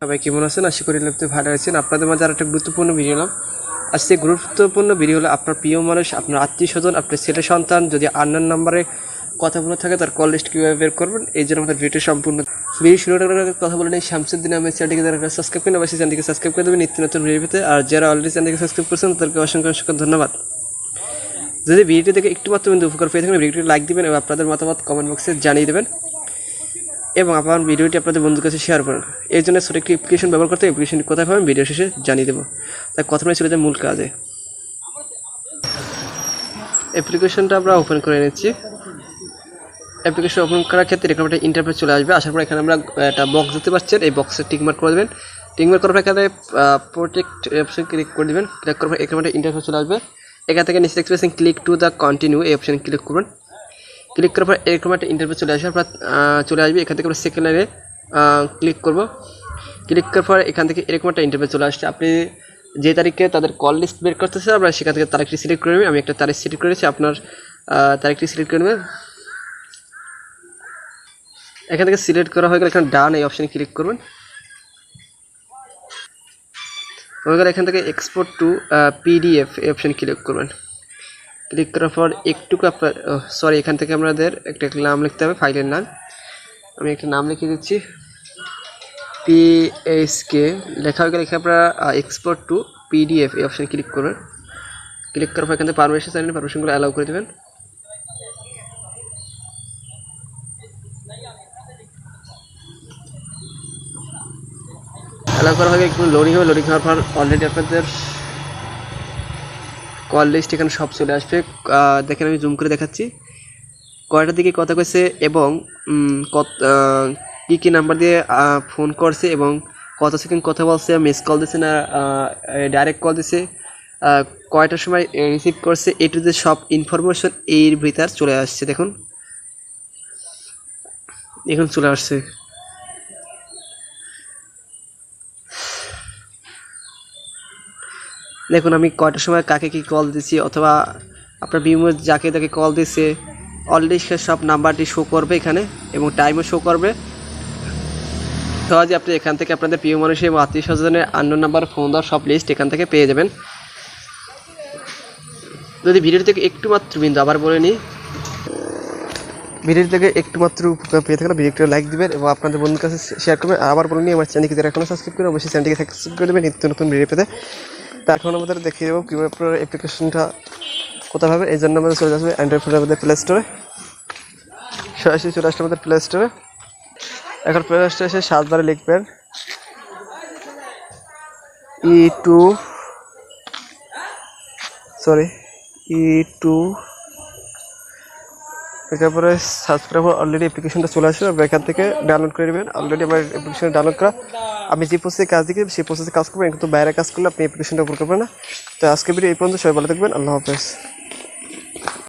সবাই কেমন আছেন? আশা করি আপনি ভালো আছেন। আপনাদের মাঝে আরেকটা গুরুত্বপূর্ণ ভিডিও এলাম। আজকে গুরুত্বপূর্ণ ভিডিও হলো আপনার প্রিয় মানুষ, আপনার আত্মীয়-স্বজন, আপনার ছেলে সন্তান যদি আননোন নাম্বারে কথা বলে থাকে তার কল লিস্ট কীভাবে বের করবেন, এই জন্য আমাদের ভিডিও সম্পূর্ণ ভিডিও শুরু করার আগে কথা বলে নেই শামসুদ্দিন আহমেদ চ্যানেলটিকে যারা সাবস্ক্রাইব করেন অবশ্যই চ্যানেলটিকে সাবস্ক্রাইব করে দেবেন নিত্য নতুন ভিডিও পেতে। আর যারা অলরেডি চ্যানেলটিকে সাবস্ক্রাইব করেছেন তাদেরকে অসংখ্য অসংখ্য ধন্যবাদ। যদি ভিডিওটি দেখে একটু মাত্র উপকার পেয়ে থাকেন ভিডিওটি লাইক দিবেন এবং আপনাদের মতামত কমেন্ট বক্সে জানিয়ে দেবেন এবং আপনার ভিডিওটি আপনাদের বন্ধুদের কাছে শেয়ার করুন। এই জন্য ছোট একটি অ্যাপ্লিকেশন ব্যবহার করতে অ্যাপ্লিকেশনটি কোথায় পাবেন ভিডিও শেষে জানিয়ে দেবো। তাই কথা নয় চলে যায় মূল কাজে। অ্যাপ্লিকেশনটা আমরা ওপেন করে নিচ্ছি। অ্যাপ্লিকেশন ওপেন করার ক্ষেত্রে এরকম একটা ইন্টারফেস চলে আসবে। আসার পর এখানে আমরা একটা বক্স দিতে পারছেন, এই বক্সে টিকমার্ক করে দেবেন। টিকমার্ক করার পর এখানে প্রোটেক্ট অপশন ক্লিক করে দেবেন। ক্লিক করার পর এরকম একটা ইন্টারফেস চলে আসবে। এখান থেকে নিচে দেখতে পাচ্ছেন ক্লিক টু দ্য কন্টিনিউ, এই অপশানে ক্লিক করবেন। ক্লিক করার পর এরকম একটা ইন্টারফেস চলে আসবে। আপনার চলে আসবে এখান থেকে আমরা সেকেন্ড লাইনে ক্লিক করব। ক্লিক করার পর এখান থেকে এরকম একটা ইন্টারফেস চলে আসছে। আপনি যে তারিখে তাদের কল লিস্ট বের করতেছে আমরা সেখান থেকে তারিখটি সিলেক্ট করে নেবেন। আমি একটা তারিখ সিলেক্ট করেছি, আপনার তারিখটি সিলেক্ট করে নেবেন। এখান থেকে সিলেক্ট করা হয়ে গেলে এখানে ডান এই অপশানে ক্লিক করবেন। হয়ে গেলে এখান থেকে এক্সপোর্ট টু পিডিএফ এই অপশানে ক্লিক করবেন। ক্লিক করার পর একটুকু আপনার এখান থেকে আমাদের একটা নাম লিখতে হবে, ফাইলের নাম। আমি একটা নাম লিখে দিচ্ছি, পিএসকে লেখা হয়ে গেলে এখানে আপনারা এক্সপোর্ট টু পিডিএফ এই অপশানে ক্লিক করবেন। ক্লিক করার পর এখান থেকে পারমিশনগুলো অ্যালাউ করে দেবেন। অ্যালাউ করা হয়ে গেলে একটু লোডিং হবে। লোডিং হওয়ার পর অলরেডি আপনাদের কল লিস্ট এখানে সব চলে আসবে। দেখেন আমি জুম করে দেখাচ্ছি কয়টার দিকে কথা কইছে এবং কী নাম্বার দিয়ে ফোন করছে এবং কত সেকেন্ড কথা বলছে, মিস কল দিছে না ডাইরেক্ট কল দিছে, কয়টার সময় রিসিভ করছে, এ টু জেড সব ইনফরমেশন এর ভিতর চলে আসছে। দেখুন এখন চলে আসছে। দেখুন আমি কয়টার সময় কাকে কি কল দিছি অথবা আপনার বিমো যাকে তাকে কল দিছে অলরেডি সব নাম্বারটি শো করবে এখানে এবং টাইমও শো করবে। সহজে আপনি এখান থেকে আপনাদের প্রিয় মানুষের এবং আত্মীয় স্বজনের আননোন নাম্বার ফোন দেওয়ার সব লিস্ট এখান থেকে পেয়ে যাবেন। যদি ভিডিও থেকে একটু মাত্র বিন্দু আবার বলে নিই, ভিডিও থেকে একটু মাত্র উপকার পেয়ে থাকলে ভিডিওটা লাইক দিবেন এবং আপনাদের বন্ধুর কাছে শেয়ার করবেন। আবার বলে নিই আমার চ্যানেলকে যারা এখনও সাবস্ক্রাইব করেন অবশ্যই চ্যানেলটিকে সাবস্ক্রাইব করে দেবেন নিত্য নতুন ভিডিও পেতে। তা এখন আমাদের দেখিয়ে দেবো কীভাবে আপনার অ্যাপ্লিকেশনটা কোথায় হবে। এই জন্য আমাদের চলে আসবে অ্যান্ড্রয়েড ফোনের আমাদের প্লে স্টোরে। সরাসরি চলে আসলে আমাদের প্লে স্টোরে। এখন প্লে স্টোরে এসে সার্চ বারে লিখবেন E2 তারপরে সার্চ করার পর অলরেডি অ্যাপ্লিকেশনটা চলে আসবে। এখান থেকে ডাউনলোড করে নেবেন। অলরেডি আমার অ্যাপ্লিকেশন ডাউনলোড করা, আমি যে প্রসেসে কাজ দিই সেই প্রসেসে কাজ করবেন, কিন্তু বাইরে কাজ করলে আপনি অ্যাপ্লিকেশনটা উপর করবেন না। তো আজকে ভিডিও এই পর্যন্ত, সবাই ভালো থাকবেন, আল্লাহ হাফেজ।